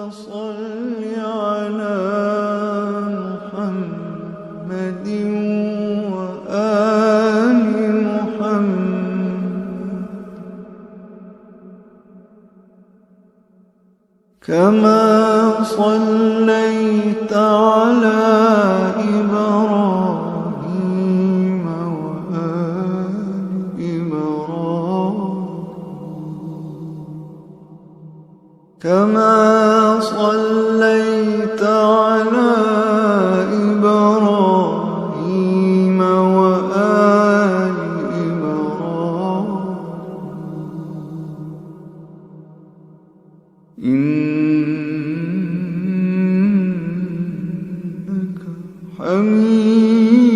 صل على محمد وآل محمد كما صليت على إبراهيم وآل إبراهيم كما صليت على إبراهيم وآل إبراهيم إنك حميد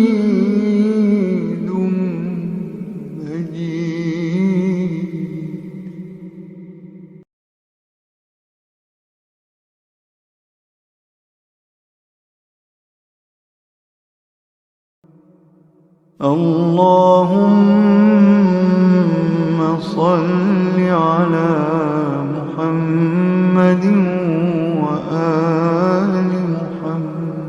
مجيد. اللهم صل على محمد وآل محمد.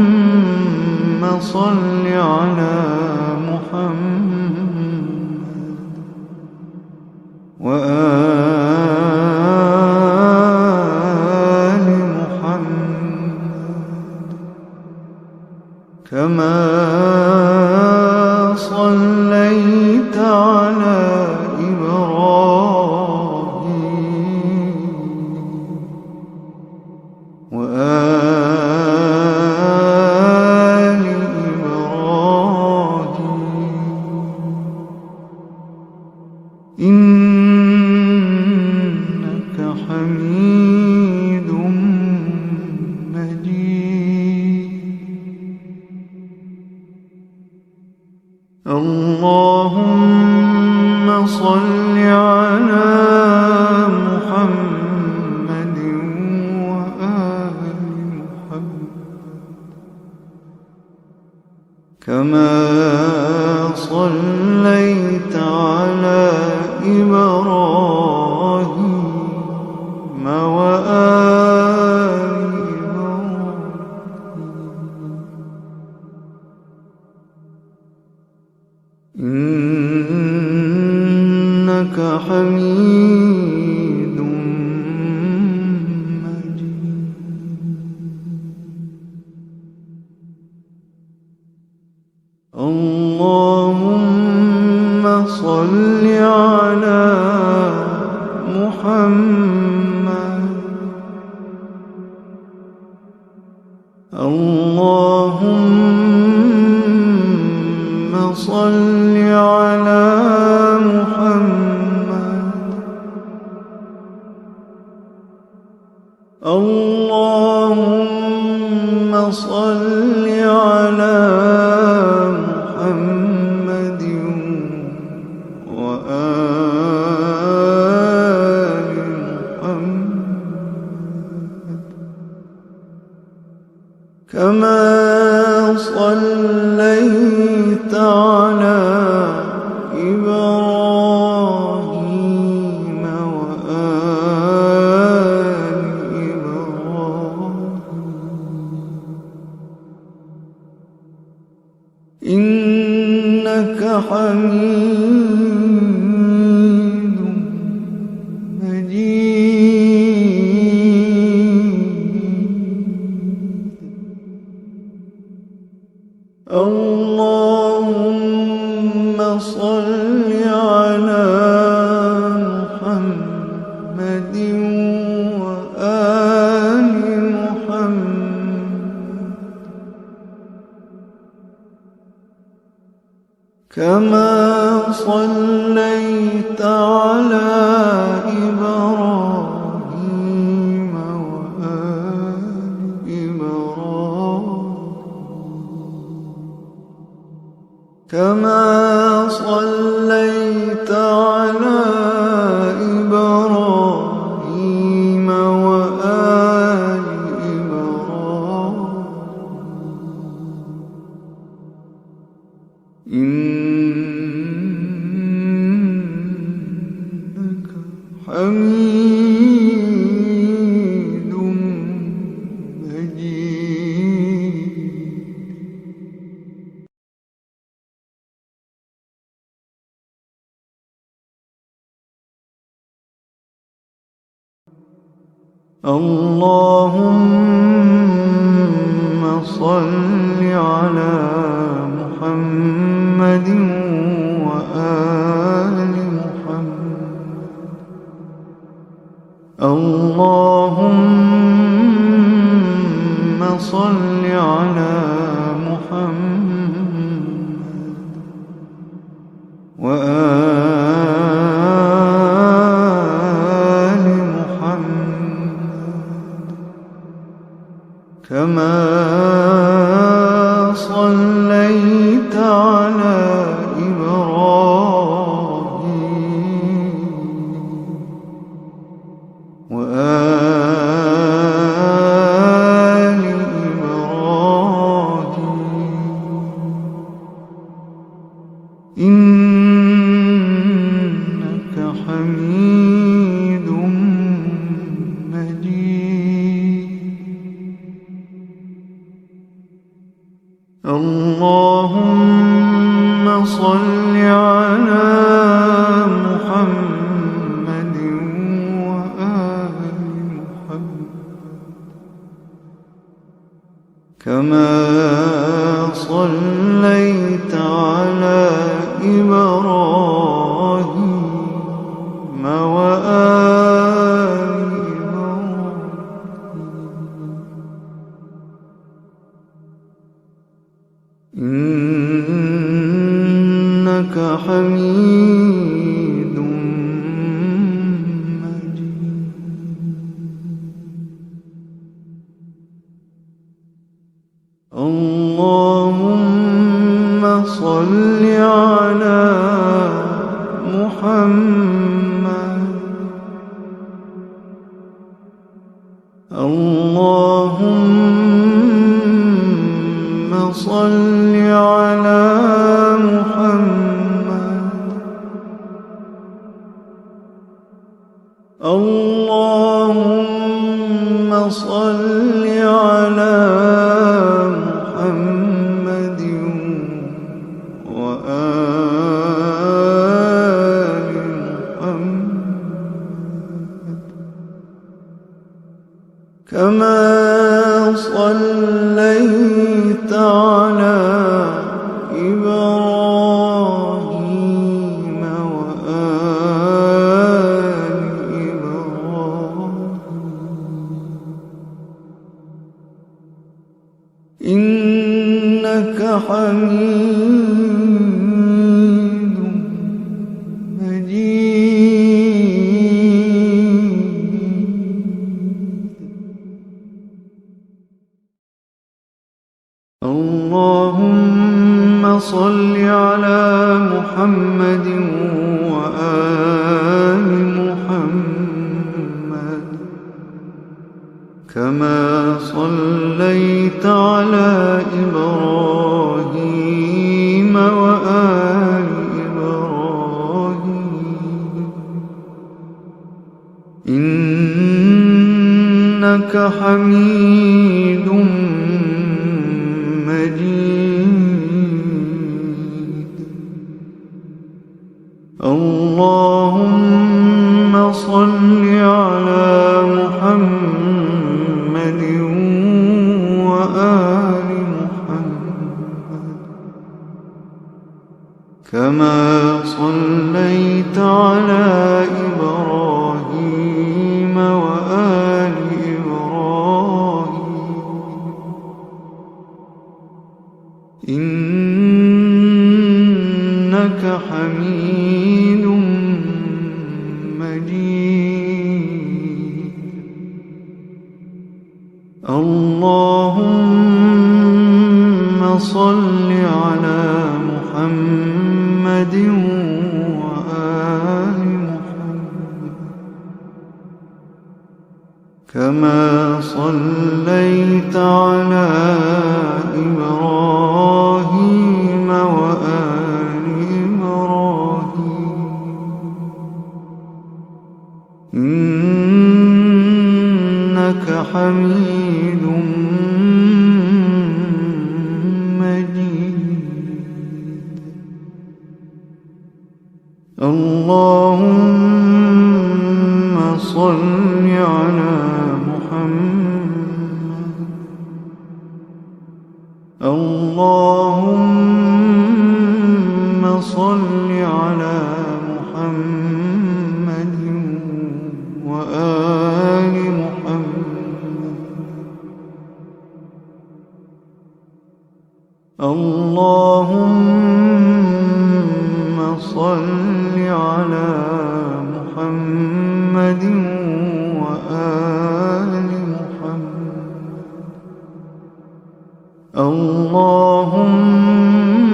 اللهم صل على محمد وآل محمد كما صليت على إبراهيم وآل إبراهيم إنك حميد مجيد. اللهم صل على محمد وآل محمد كما صليت على إبراهيم وآل إنك حميد مجيد. اللهم صل على محمد. اللهم صل على محمد. اللهم صل على محمد وآل محمد كما صليت على إبراهيم وآل إبراهيم إنك حميد مجيد. اللهم صل على محمد وآل محمد كما صليت على إبراهيم وآل إبراهيم كما صليت على إبراهيم وآل إبراهيم اللهم صل على محمد وآل محمد. اللهم صل على محمد وآل محمد كما صليت على إبراهيم وآل إبراهيم إنك حميد مجيد. اللهم صل على محمد وآل محمد كما صليت على إبراهيم وآل إنك حميد مجيد. اللهم صل على محمد. اللهم صل على محمد. اللهم صل على محمد وآل محمد كما صليت على إبراهيم وآل إبراهيم إنك حميد مجيد. اللهم صل على محمد وآل محمد كما صليت على إبراهيم وآل إبراهيم إنك حميد مجيد. اللهم صل على محمد وآل محمد كما صليت على إبراهيم وآل إبراهيم إنك حميد مجيد. اللهم صل على محمد وآل محمد كما صليت على إبراهيم وآل إبراهيم إنك حميد مجيد. اللهم صل على محمد محمد اللهم صل على محمد وآل محمد اللهم صل على محمد وآل محمد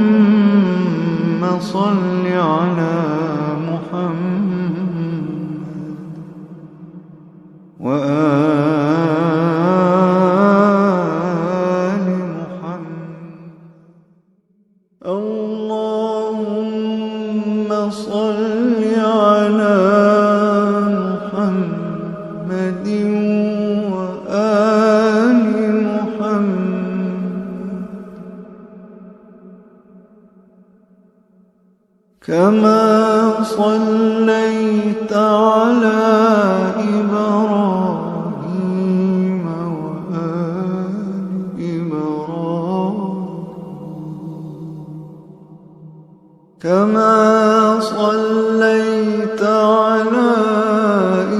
اللهم صل على محمد وآل محمد اللهم صل على محمد وآل محمد كما صليت على إبراهيم وآل إبراهيم كما صليت على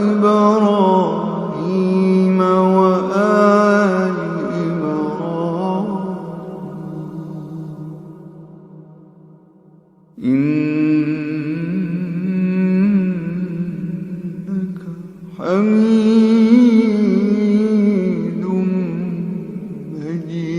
إبراهيم وآل إبراهيم إنك حميد مجيد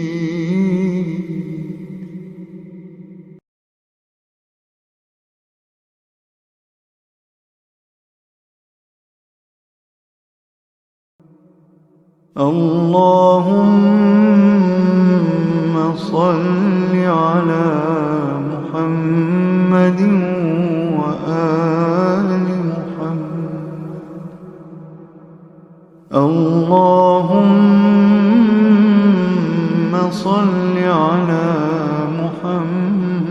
اللهم صل على محمد وآل محمد اللهم صل على محمد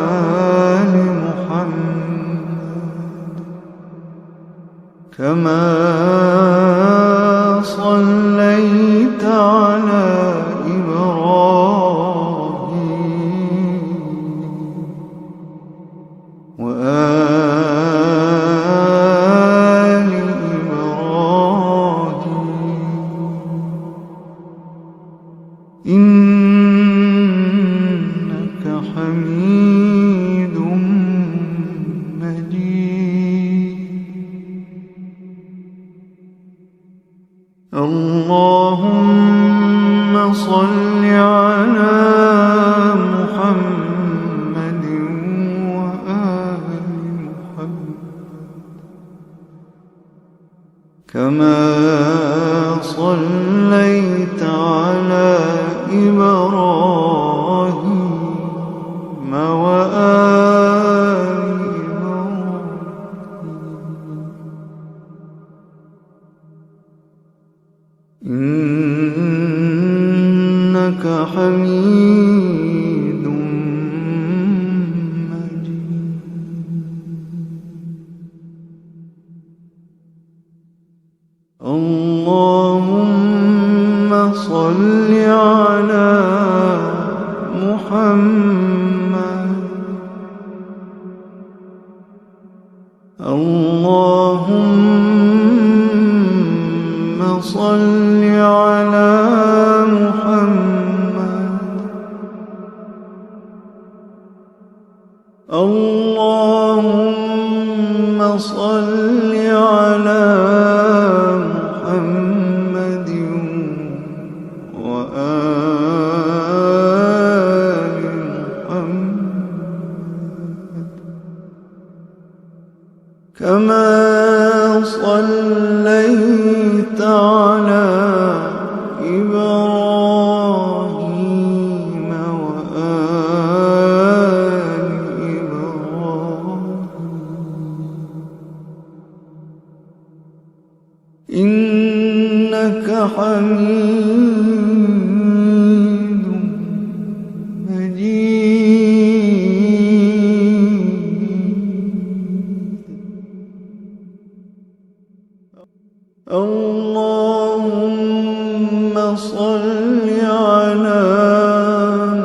وآل محمد كما صليت على إبراهيم وآل إبراهيم إنك حميد مجيد اللهم صل على محمد وآل محمد كما صليت على إبراهيم وآل إبراهيم إنك حميد مجيد اللهم صل على محمد اللهم صل على محمد اللهم صل على محمد وآل محمد كما صليت على إبراهيم وآل إبراهيم إنك حميد على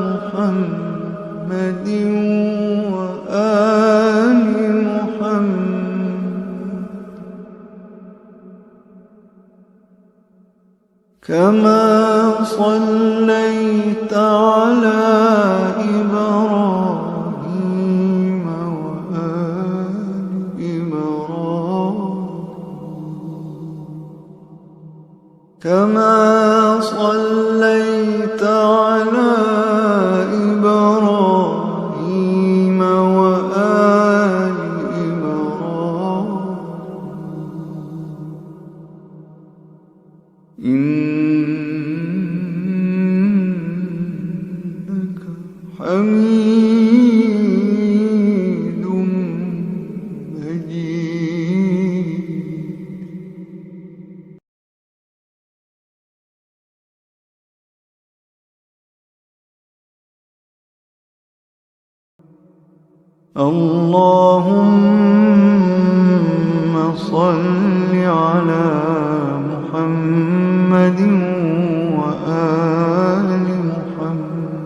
محمد وآل محمد كما صليت على إبراهيم وآل إبراهيم كما صليت على إبراهيم وآل إبراهيم إنك حميد مجيد. اللهم صل على محمد وآل محمد.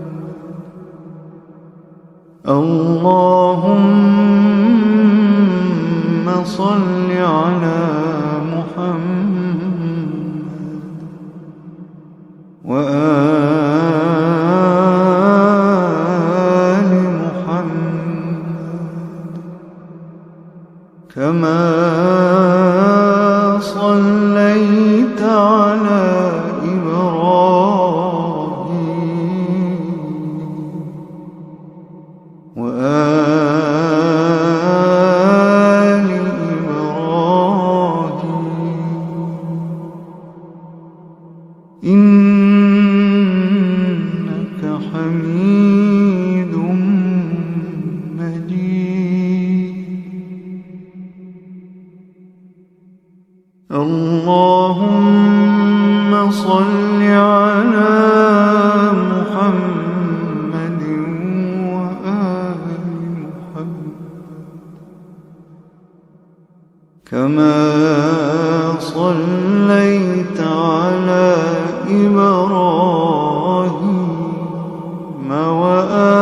اللهم صل على محمد وآل محمد كما صليت على إبراهيم وآل إبراهيم إنك حميد مجيد. اللهم صل على محمد وآل محمد كما صليت على إبراهيم وآل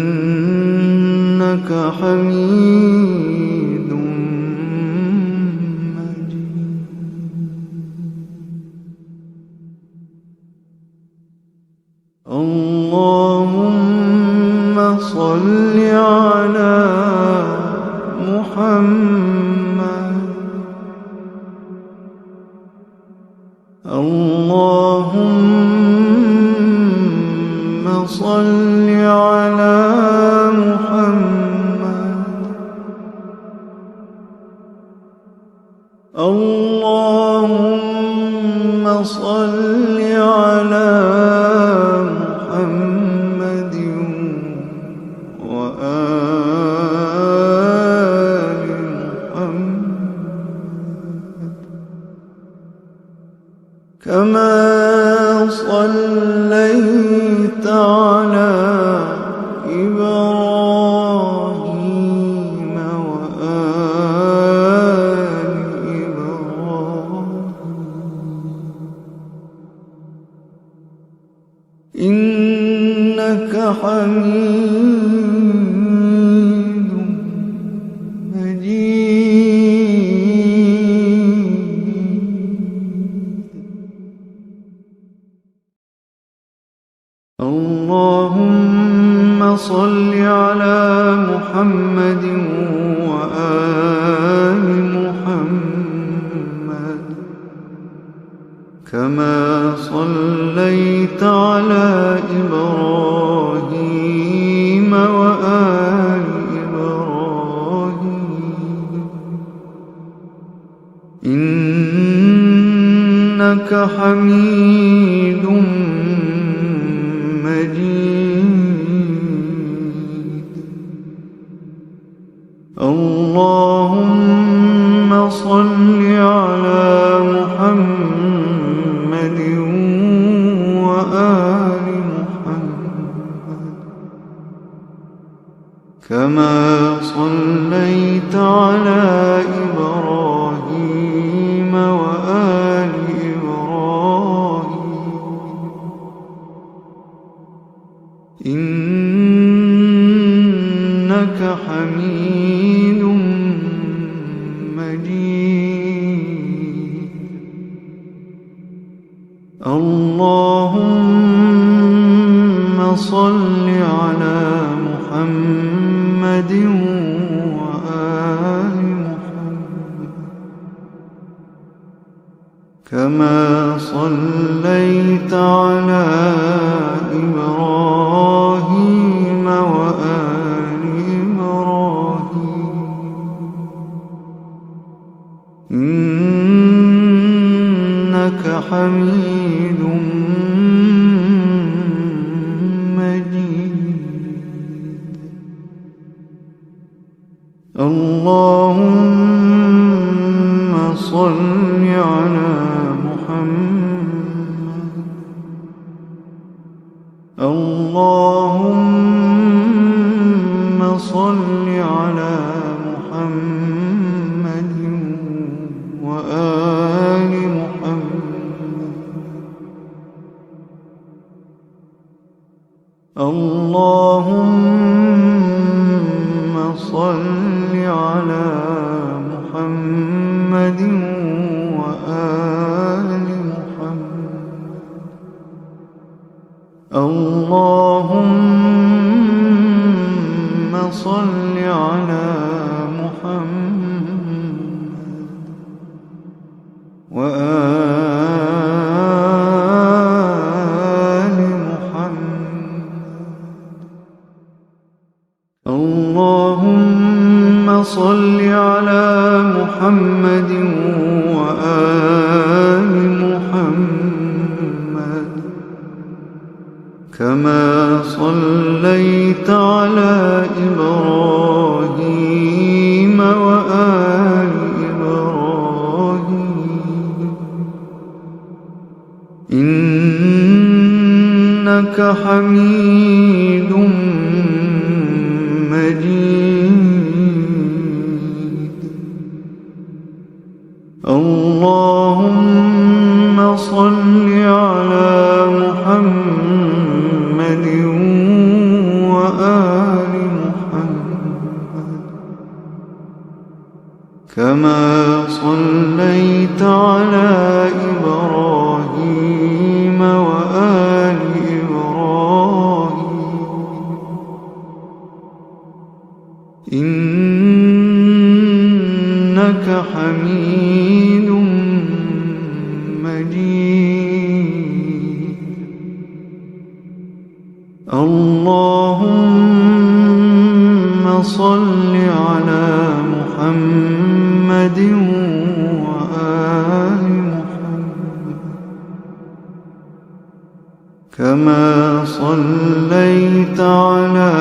إنك حميد مجيد. اللهم صل على محمد. اللهم صل على محمد. اللهم صل على محمد وآل محمد كما صليت على إبراهيم وآل إبراهيم إنك حميد مجيد. اللهم صل على محمد وآل محمد كما صليت على إبراهيم وآل إبراهيم إنك حميد مجيد. اللهم صل على محمد وآل محمد كما صليت صليت على إبراهيم وآل إبراهيم إنك حميد مجيد اللهم صل على محمد وآل محمد كما صليت على إبراهيم وآل إبراهيم إنك حميد اللهم صل على محمد اللهم صل على محمد وآل محمد اللهم صل على محمد وآل محمد اللهم صل على محمد وآل محمد اللهم صل على محمد وآل محمد كما صليت على إبراهيم وآل إبراهيم إنك حميد مجيد اللهم صل على محمد وآل محمد كما صليت على إبراهيم وآل إبراهيم إنك حميد مجيد اللهم صل على محمد وآل محمد كما صليت على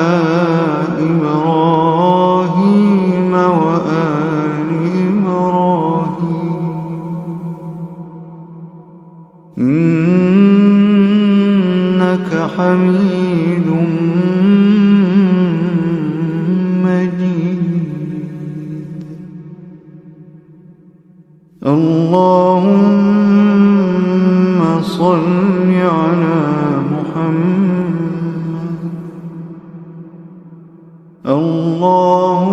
إبراهيم وآل إبراهيم إنك حميد مجيد اللهم صل على محمد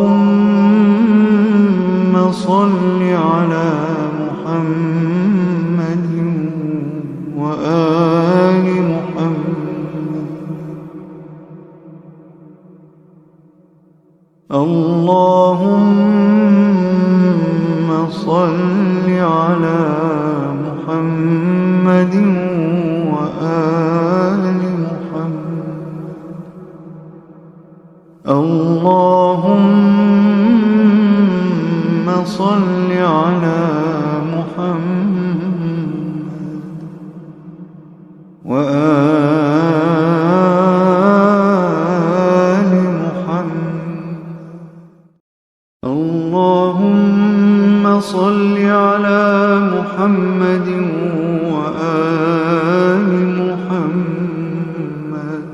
اللهم صل على محمد وآل محمد اللهم صل على محمد وآل محمد اللهم صل على محمد وآل محمد اللهم صل على محمد وآل محمد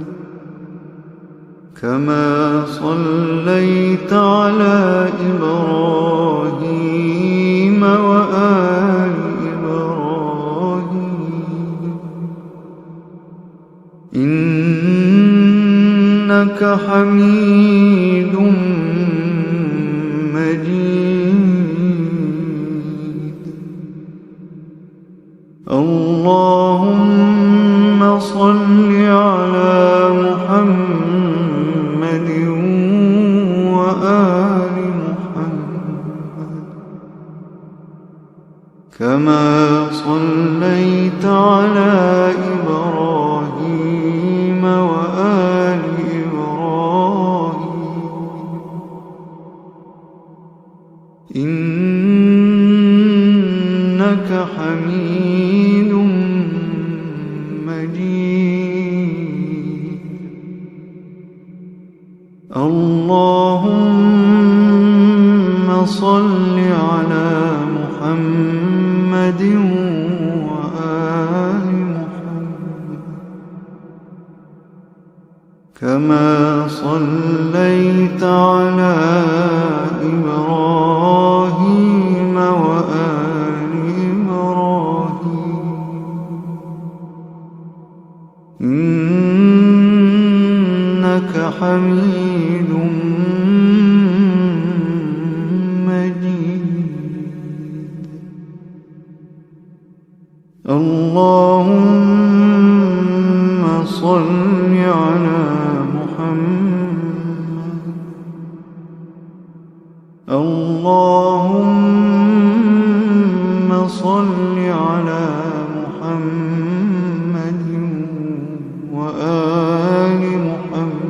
كما صليت على إبراهيم وآل إبراهيم إنك حميد مجيد. اللهم صل على محمد وآل محمد كما صليت على إبراهيم وآل إبراهيم إنك حميد مجيد. اللهم صل على محمد وآل محمد كما صليت على إبراهيم وآل إبراهيم إنك حميد مجيد. اللهم صل على محمد. اللهم صل على محمد وآل محمد.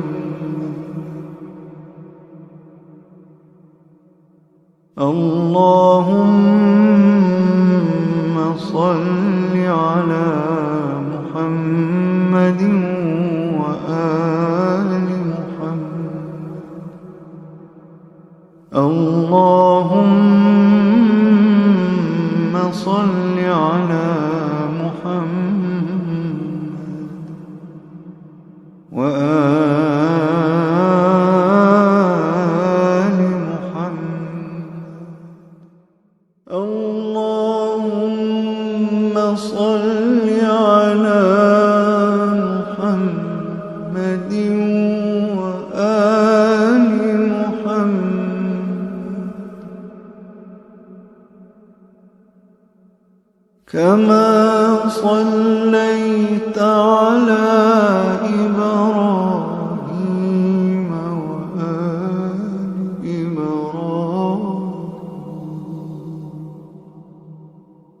اللهم صل على محمد وآل محمد. اللهم صل على محمد وآل محمد. اللهم صل على محمد وآل محمد كما صليت على إبراهيم وآل إبراهيم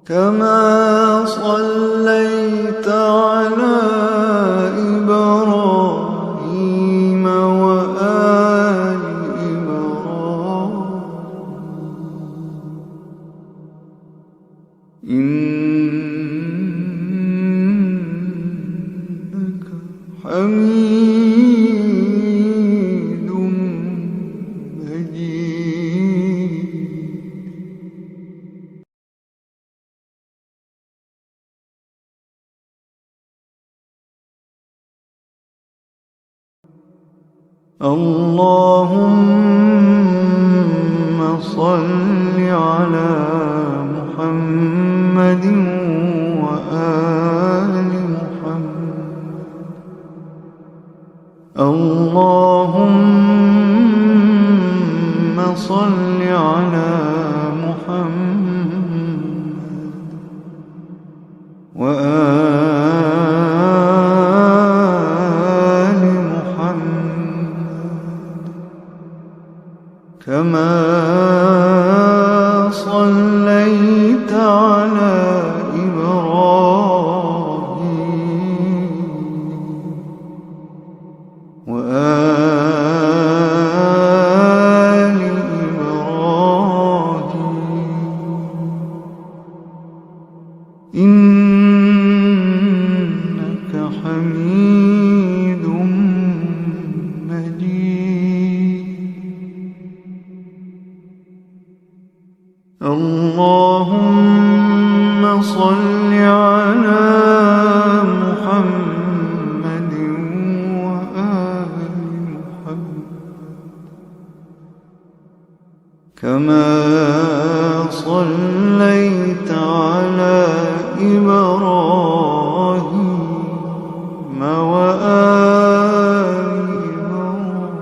كما صليت على إبراهيم وآل إبراهيم إنك حميد مجيد. اللهم صل على محمد وآل محمد. اللهم صل على محمد وآل محمد كما صليت على إبراهيم وآل إبراهيم إنك حميد مجيد. اللهم صل على محمد وآل محمد كما صليت على إبراهيم وآل إبراهيم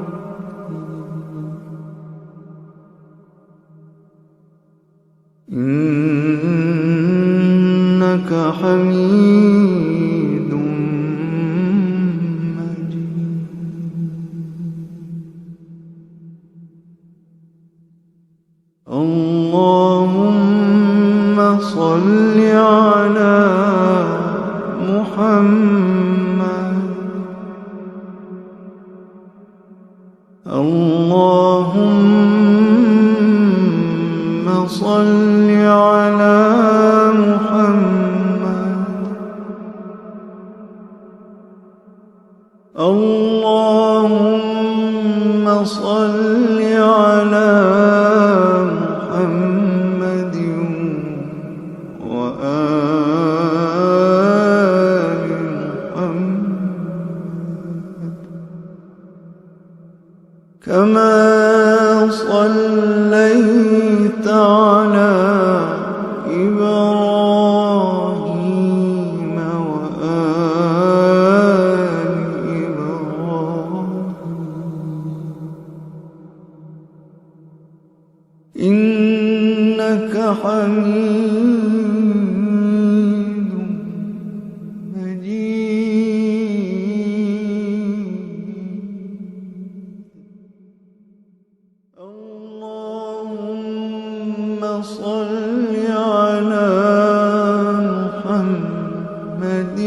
إنك حميد مجيد. اللهم صل على محمد. اللهم صل على محمد. اللهم صل على محمد وآل محمد كما صليت على إبراهيم وآل إبراهيم إنك حميد مجيد. اللهم صل على محمد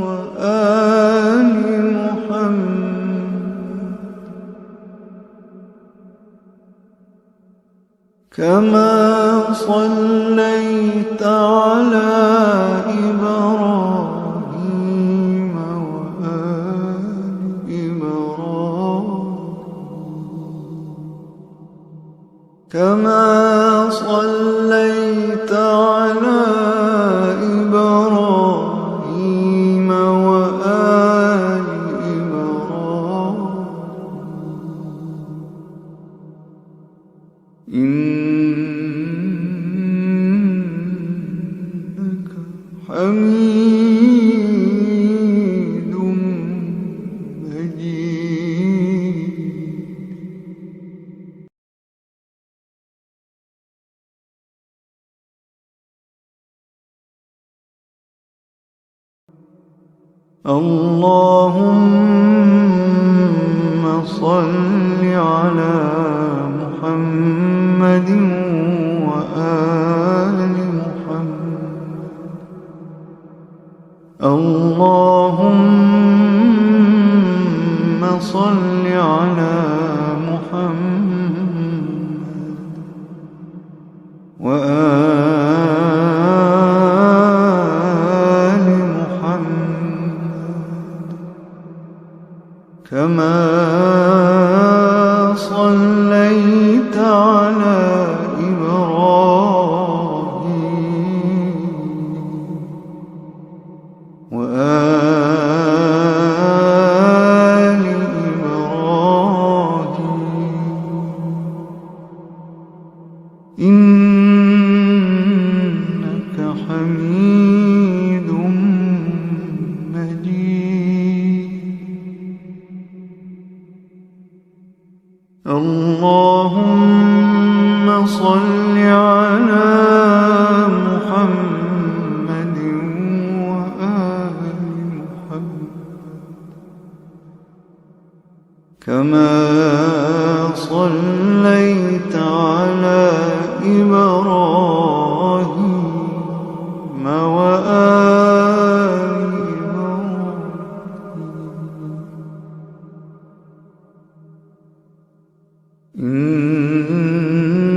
وآل محمد كما صليت على إبراهيم وآل إبراهيم كما صليت على إبراهيم وآل إبراهيم إنك حميد مجيد. اللهم صل على محمد وآل محمد. اللهم صل على محمد وآل محمد كما صليت على إبراهيم وآل إبراهيم إنك حميد مجيد. اللهم صل على محمد وآل محمد كما صليت على إبراهيم وآل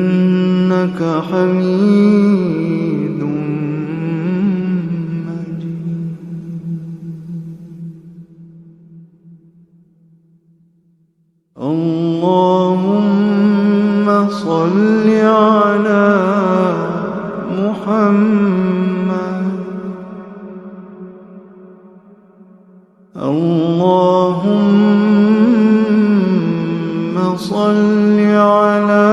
إنك حميد مجيد. اللهم صل على محمد. اللهم صل على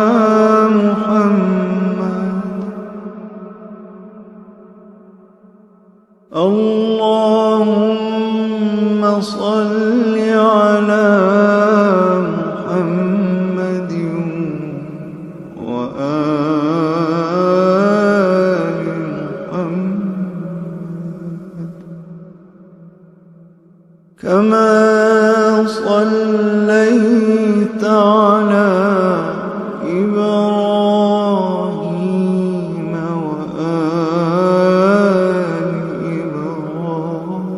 وآل محمد كما صليت على إبراهيم وآل إبراهيم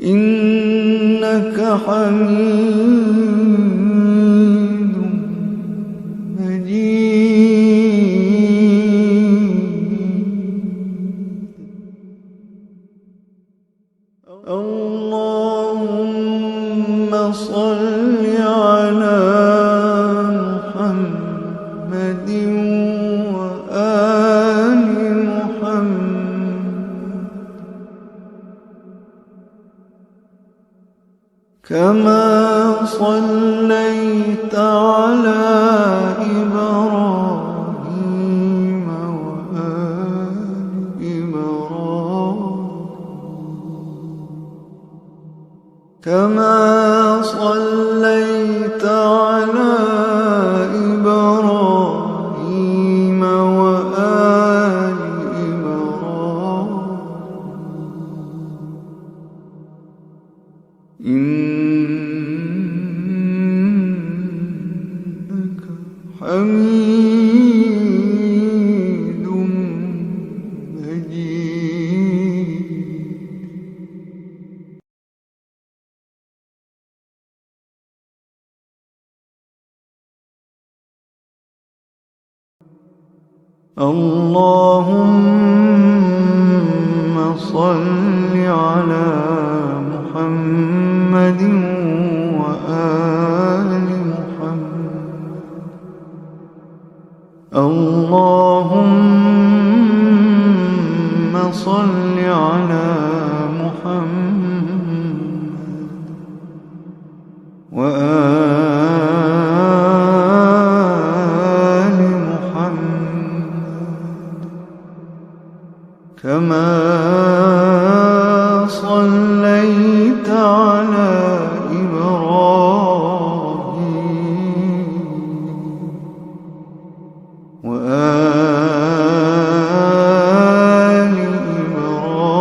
إنك حميد مجيد اللهم صل على محمد وآل محمد كما صليت على إبراهيم وآل إبراهيم كما صليت على إبراهيم وآل إبراهيم إنك حميد مجيد اللهم صل على محمد وآل محمد اللهم صل على محمد وآل محمد كما صليت على إبراهيم وآل إبراهيم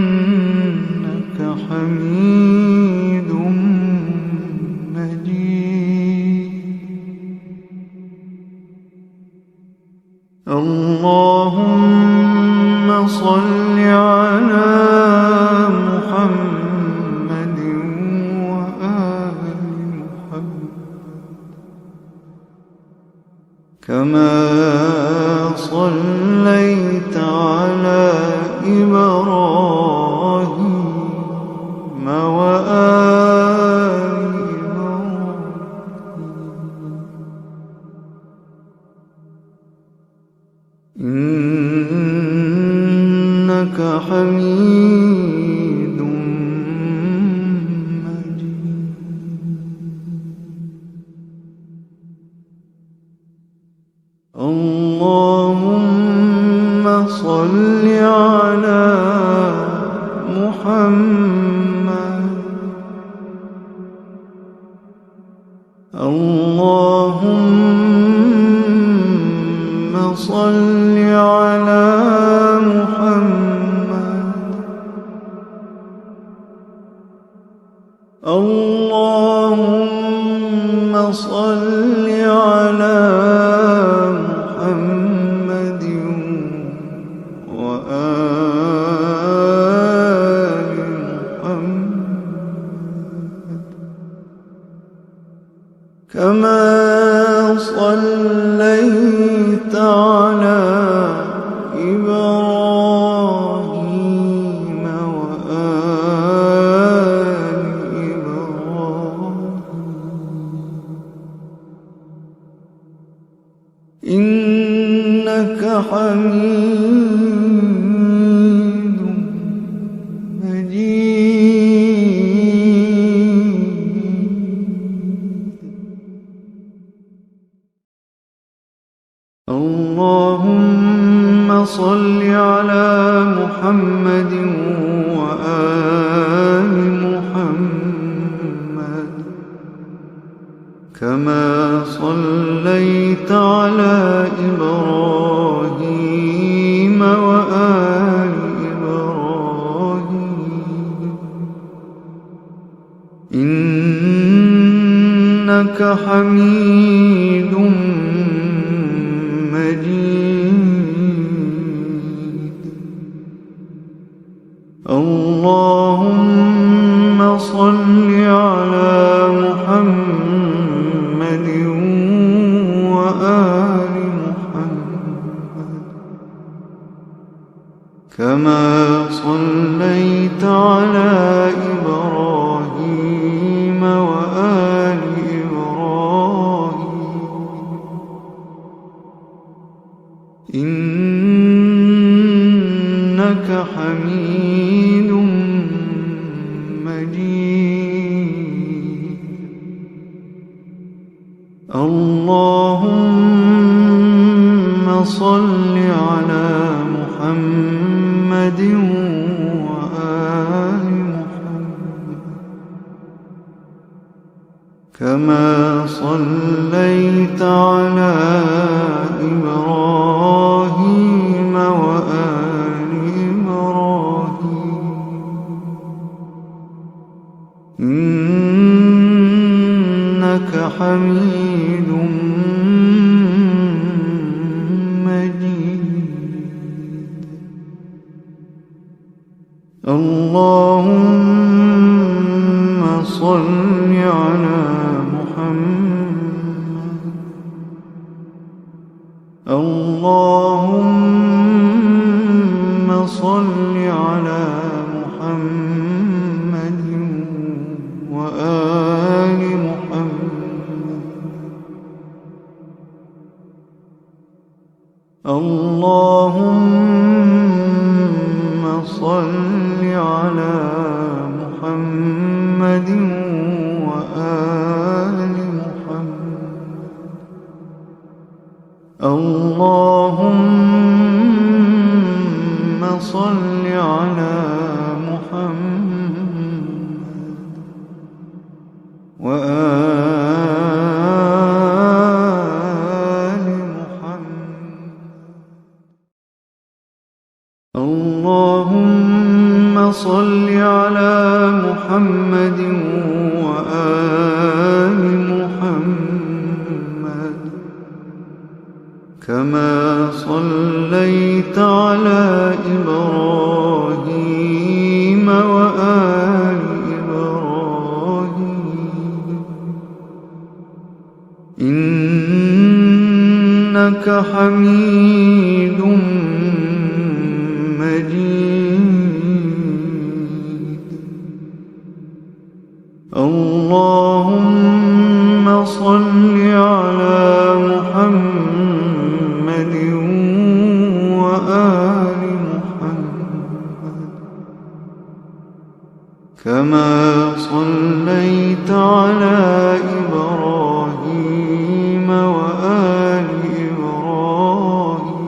إنك حميد مجيد اللهم صل على محمد وآل محمد كما صليت على إبراهيم وآل إنك حميد مجيد اللهم صل على محمد اللهم صل على محمد اللهم صل على محمد وآل محمد كما صليت على إبراهيم وآل إبراهيم إنك حميد مجيد اللهم صل على محمد وآل كما صليت على إبراهيم وآل إبراهيم إنك حميد مجيد. اللهم صل على محمد وآل محمد كما صليت على إبراهيم وآل إبراهيم إنك حميد مجيد. اللهم صل على محمد وآل محمد كما صليت على إبراهيم وآل إبراهيم إنك حميد مجيد. اللهم صل على محمد. اللهم صل على محمد وآل محمد. اللهم صل على محمد وآل محمد. اللهم صل على محمد وآل محمد. اللهم صل على محمد وآل محمد كما صليت على إبراهيم وآل إبراهيم إنك حميد مجيد. اللهم صل على محمد وآل محمد كما صليت على إبراهيم وآل إبراهيم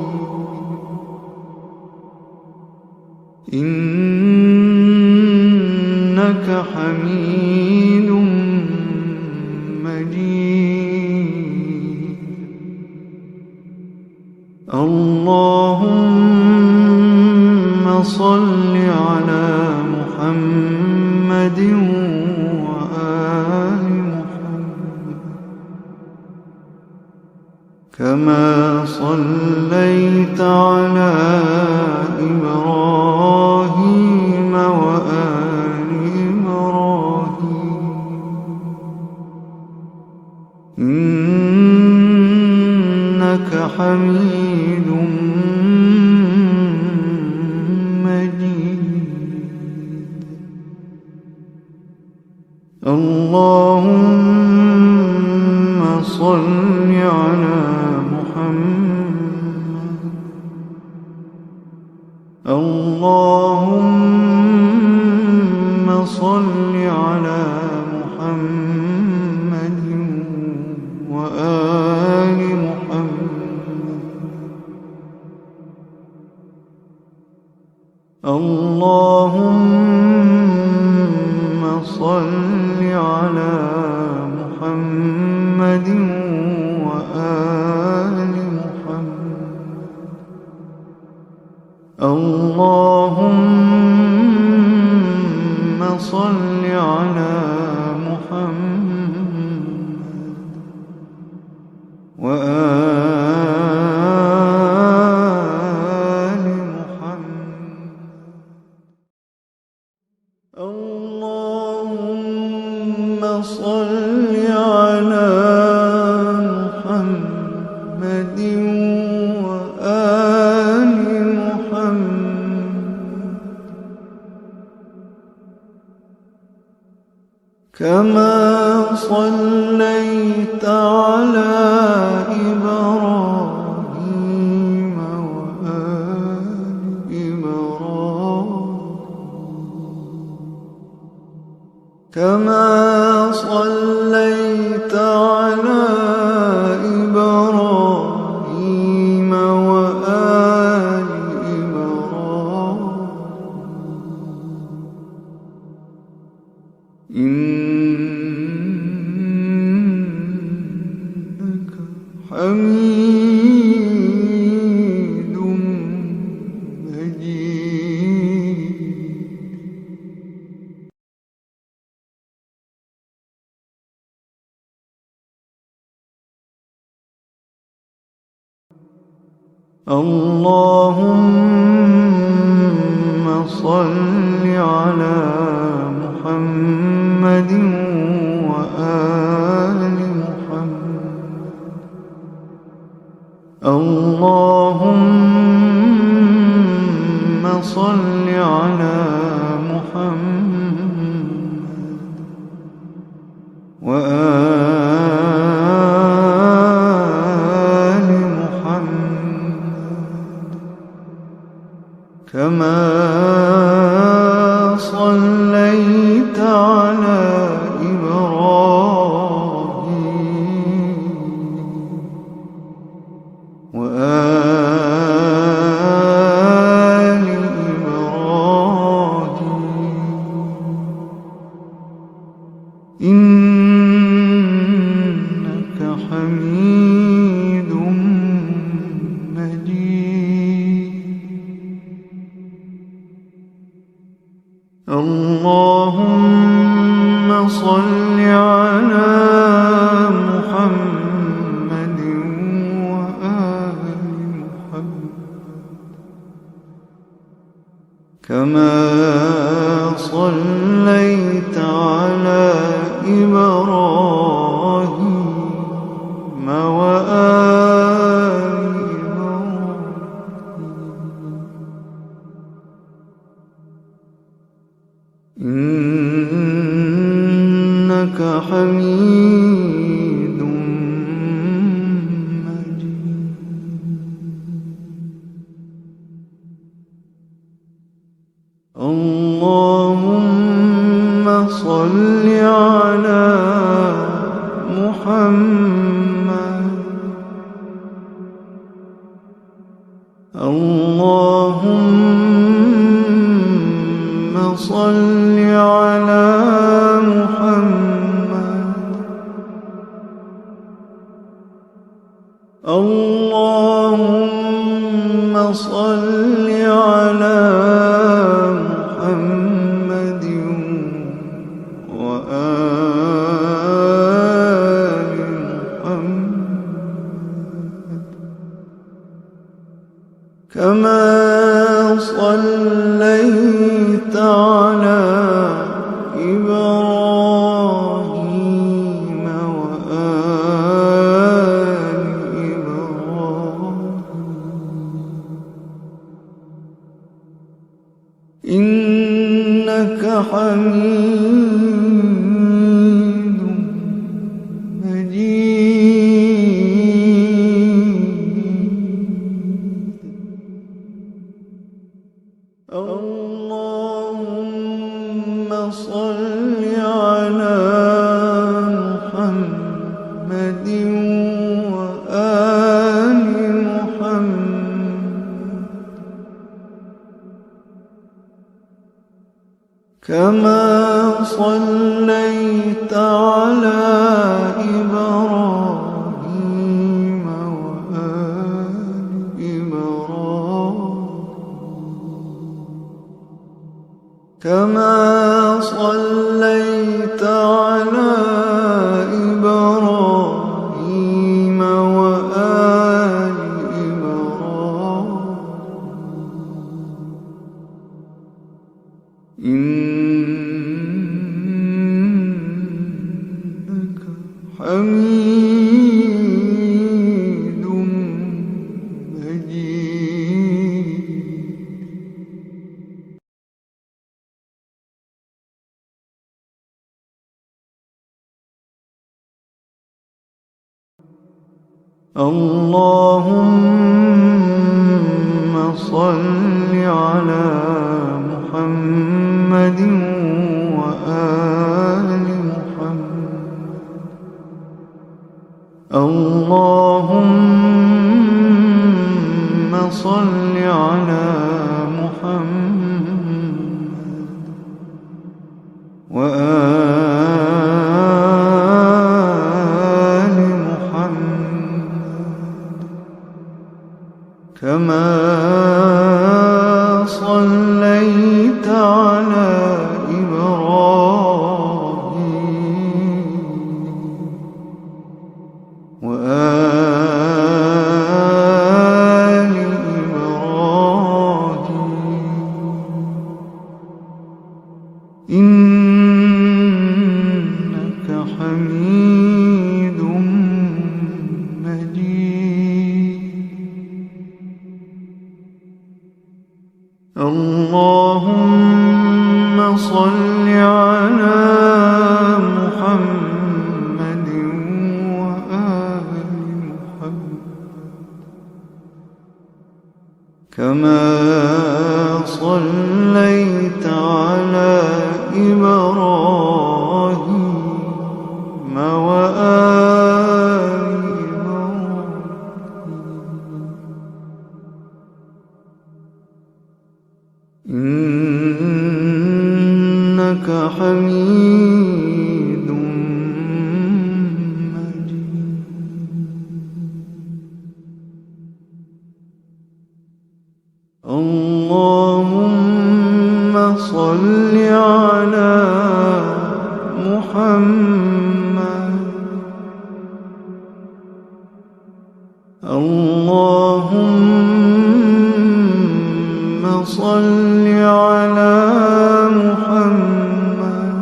إنك حميد مجيد. اللهم صل على محمد وآل محمد كما صليت على إبراهيم وآل إبراهيم إنك حميد مجيد. اللهم صل على محمد. اللهم صل على محمد وآل محمد. اللهم صل على محمد صل على محمد وآل محمد. اللهم صل على محمد وآل محمد كما صليت على إبراهيم وآل إبراهيم كما صليت على إبراهيم وآل إبراهيم إنك حميد مجيد. اللهم صل على محمد وآل محمد. اللهم صل على محمد وآل محمد كما صليت على إبراهيم وآل إبراهيم إنك حميد مجيد. اللهم صل على محمد وآل محمد كما صليت على إبراهيم وآل إنك حميد مجيد. اللهم صل على محمد. اللهم صل على محمد. اللهم صل على محمد وآل محمد كما صليت على إبراهيم وآل إبراهيم إنك حميد مجيد. اللهم صل على محمد وآل محمد كما صليت على إبراهيم وآل إبراهيم كما صليت على إبراهيم وآل إبراهيم إنك حميد مجيد. اللهم صل على محمد وآل محمد. اللهم صل على محمد وآل محمد كما صليت على إبراهيم وآل إبراهيم إنك حميد مجيد. اللهم صل على محمد وآل محمد كما صليت على إبراهيم وآل إبراهيم إنك حميد مجيد. اللهم صل على محمد. اللهم صل على محمد.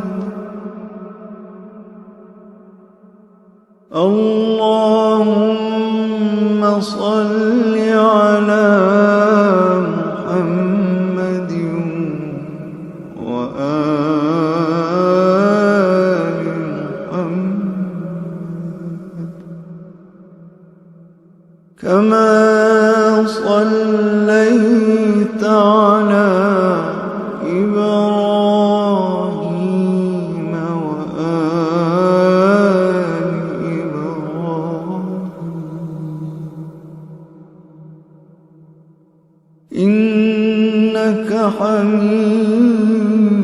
اللهم صل على محمد وآل محمد كما صليت على إبراهيم وآل إبراهيم إنك حميد